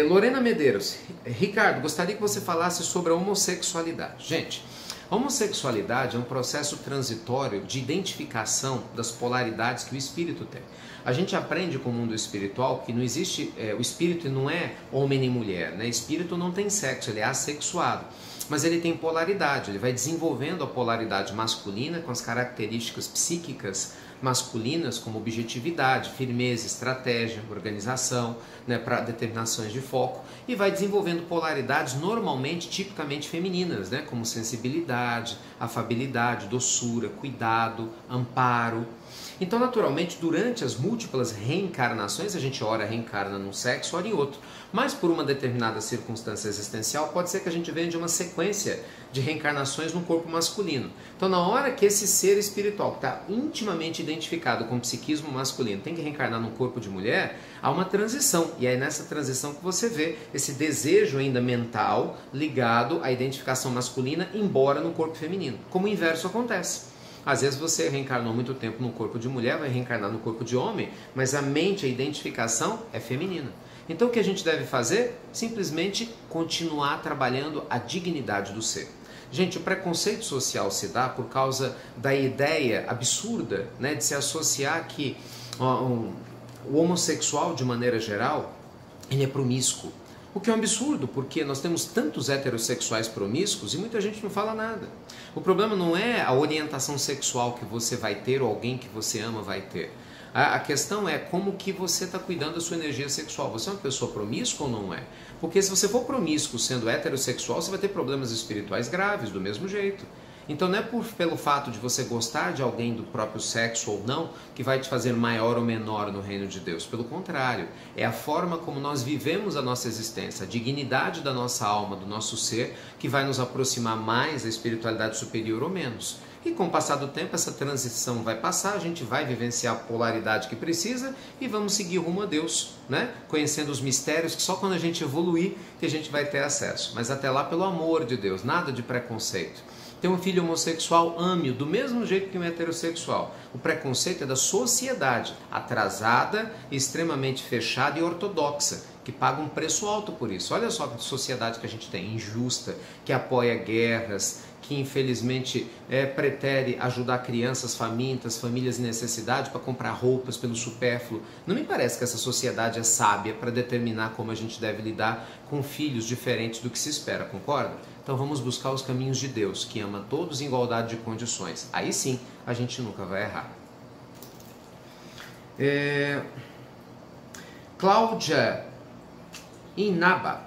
Lorena Medeiros, Ricardo, gostaria que você falasse sobre a homossexualidade. Gente, a homossexualidade é um processo transitório de identificação das polaridades que o espírito tem. A gente aprende com o mundo espiritual que não existe, o espírito não é homem nem mulher, né? Espírito não tem sexo, ele é assexuado. Mas ele tem polaridade, ele vai desenvolvendo a polaridade masculina com as características psíquicas masculinas como objetividade, firmeza, estratégia, organização, né, para determinações de foco, e vai desenvolvendo polaridades normalmente, tipicamente femininas, né, como sensibilidade, afabilidade, doçura, cuidado, amparo. Então, naturalmente, durante as múltiplas reencarnações, a gente ora reencarna num sexo, ora em outro. Mas por uma determinada circunstância existencial, pode ser que a gente venha de uma sequência de reencarnações no corpo masculino. Então, na hora que esse ser espiritual, que está intimamente identificado com o psiquismo masculino, tem que reencarnar num corpo de mulher, há uma transição. E é nessa transição que você vê esse desejo ainda mental ligado à identificação masculina, embora no corpo feminino. Como o inverso acontece. Às vezes você reencarnou muito tempo no corpo de mulher, vai reencarnar no corpo de homem, mas a mente, a identificação é feminina. Então o que a gente deve fazer? Simplesmente continuar trabalhando a dignidade do ser. Gente, o preconceito social se dá por causa da ideia absurda, né, de se associar que o homossexual, de maneira geral, ele é promíscuo. O que é um absurdo, porque nós temos tantos heterossexuais promíscuos e muita gente não fala nada. O problema não é a orientação sexual que você vai ter ou alguém que você ama vai ter. A questão é como que você está cuidando da sua energia sexual. Você é uma pessoa promíscua ou não é? Porque se você for promíscuo sendo heterossexual, você vai ter problemas espirituais graves do mesmo jeito. Então não é pelo fato de você gostar de alguém do próprio sexo ou não que vai te fazer maior ou menor no reino de Deus. Pelo contrário, é a forma como nós vivemos a nossa existência, a dignidade da nossa alma, do nosso ser, que vai nos aproximar mais da espiritualidade superior ou menos. E com o passar do tempo, essa transição vai passar, a gente vai vivenciar a polaridade que precisa e vamos seguir rumo a Deus, né? Conhecendo os mistérios que só quando a gente evoluir que a gente vai ter acesso. Mas até lá, pelo amor de Deus, nada de preconceito. Tem um filho homossexual, ame-o do mesmo jeito que um heterossexual. O preconceito é da sociedade, atrasada, extremamente fechada e ortodoxa, que paga um preço alto por isso. Olha só que sociedade que a gente tem, injusta, que apoia guerras, que infelizmente pretere ajudar crianças famintas, famílias em necessidade para comprar roupas pelo supérfluo. Não me parece que essa sociedade é sábia para determinar como a gente deve lidar com filhos diferentes do que se espera, concorda? Então vamos buscar os caminhos de Deus, que ama todos em igualdade de condições. Aí sim, a gente nunca vai errar. Cláudia Inaba.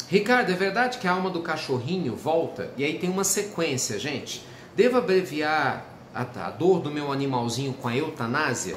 Ricardo, é verdade que a alma do cachorrinho volta? E aí tem uma sequência, gente. Devo abreviar a dor do meu animalzinho com a eutanásia?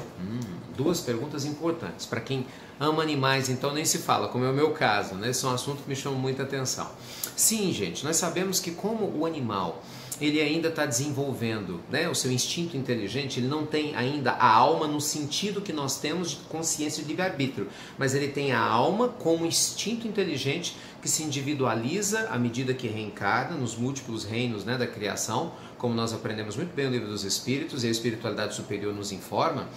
Duas perguntas importantes. Para quem ama animais, então nem se fala, como é o meu caso, né? Esse é um assunto que me chama muita atenção. Sim, gente, nós sabemos que como o animal ele ainda está desenvolvendo, né, o seu instinto inteligente, ele não tem ainda a alma no sentido que nós temos de consciência e livre-arbítrio, mas ele tem a alma como instinto inteligente que se individualiza à medida que reencarna nos múltiplos reinos, né, da criação, como nós aprendemos muito bem no Livro dos Espíritos, e a espiritualidade superior nos informa.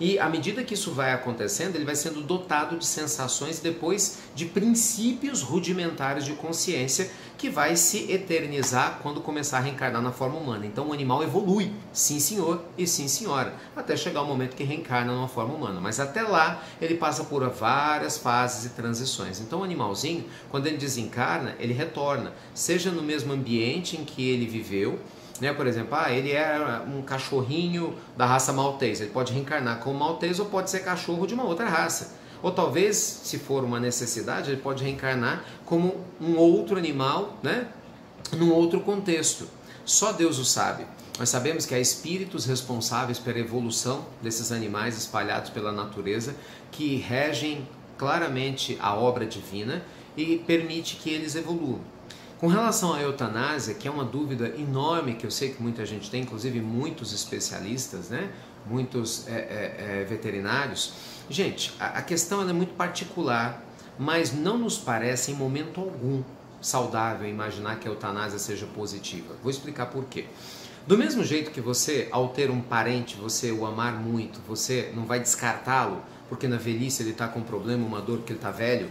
E à medida que isso vai acontecendo, ele vai sendo dotado de sensações e depois de princípios rudimentares de consciência que vai se eternizar quando começar a reencarnar na forma humana. Então o animal evolui, sim senhor e sim senhora, até chegar o momento que reencarna numa forma humana. Mas até lá ele passa por várias fases e transições. Então o animalzinho, quando ele desencarna, ele retorna, seja no mesmo ambiente em que ele viveu, né? Por exemplo, ele é um cachorrinho da raça maltese, ele pode reencarnar como maltese ou pode ser cachorro de uma outra raça. Ou talvez, se for uma necessidade, ele pode reencarnar como um outro animal, né? Num outro contexto. Só Deus o sabe. Nós sabemos que há espíritos responsáveis pela evolução desses animais espalhados pela natureza que regem claramente a obra divina e permite que eles evoluam. Com relação à eutanásia, que é uma dúvida enorme que eu sei que muita gente tem, inclusive muitos especialistas, né? Muitos veterinários. Gente, a questão é muito particular, mas não nos parece em momento algum saudável imaginar que a eutanásia seja positiva. Vou explicar por quê. Do mesmo jeito que você, ao ter um parente, você o amar muito, você não vai descartá-lo, porque na velhice ele está com um problema, uma dor, porque ele está velho.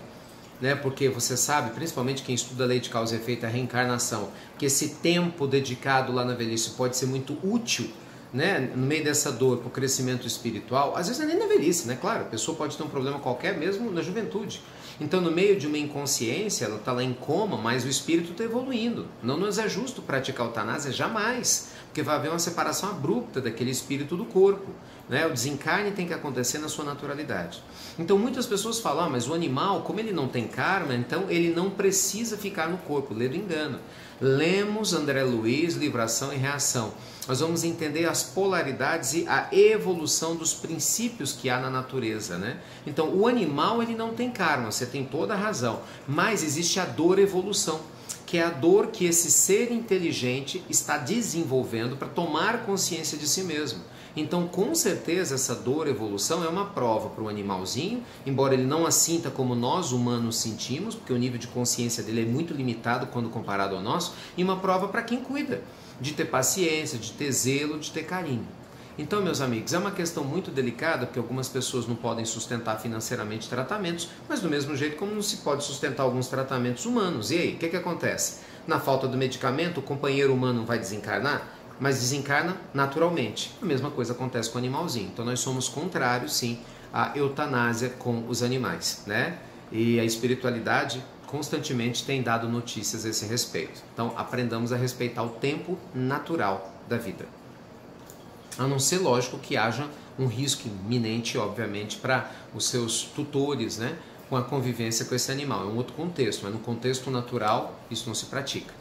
né? Porque você sabe, principalmente quem estuda a lei de causa e efeito, a reencarnação, que esse tempo dedicado lá na velhice pode ser muito útil, né? No meio dessa dor, para o crescimento espiritual. Às vezes não é nem na velhice, né? Claro, a pessoa pode ter um problema qualquer mesmo na juventude. Então, no meio de uma inconsciência, ela está lá em coma, mas o espírito está evoluindo. Não nos é justo praticar eutanásia jamais, porque vai haver uma separação abrupta daquele espírito do corpo, né? O desencarne tem que acontecer na sua naturalidade. Então, muitas pessoas falam, mas o animal, como ele não tem karma, então ele não precisa ficar no corpo. Lê do engano. Lemos André Luiz, Livração e Reação. Nós vamos entender as polaridades e a evolução dos princípios que há na natureza, né? Então, o animal ele não tem karma, você tem toda a razão, mas existe a dor-evolução, que é a dor que esse ser inteligente está desenvolvendo para tomar consciência de si mesmo. Então, com certeza, essa dor-evolução é uma prova para o animalzinho, embora ele não a sinta como nós humanos sentimos, porque o nível de consciência dele é muito limitado quando comparado ao nosso, e uma prova para quem cuida, de ter paciência, de ter zelo, de ter carinho. Então, meus amigos, é uma questão muito delicada, porque algumas pessoas não podem sustentar financeiramente tratamentos, mas do mesmo jeito como não se pode sustentar alguns tratamentos humanos. E aí, o que acontece? Na falta do medicamento, o companheiro humano vai desencarnar, mas desencarna naturalmente. A mesma coisa acontece com o animalzinho. Então, nós somos contrários, sim, à eutanásia com os animais, né? E a espiritualidade constantemente tem dado notícias a esse respeito. Então, aprendamos a respeitar o tempo natural da vida. A não ser, lógico, que haja um risco iminente, obviamente, para os seus tutores, né, com a convivência com esse animal. É um outro contexto, mas no contexto natural isso não se pratica.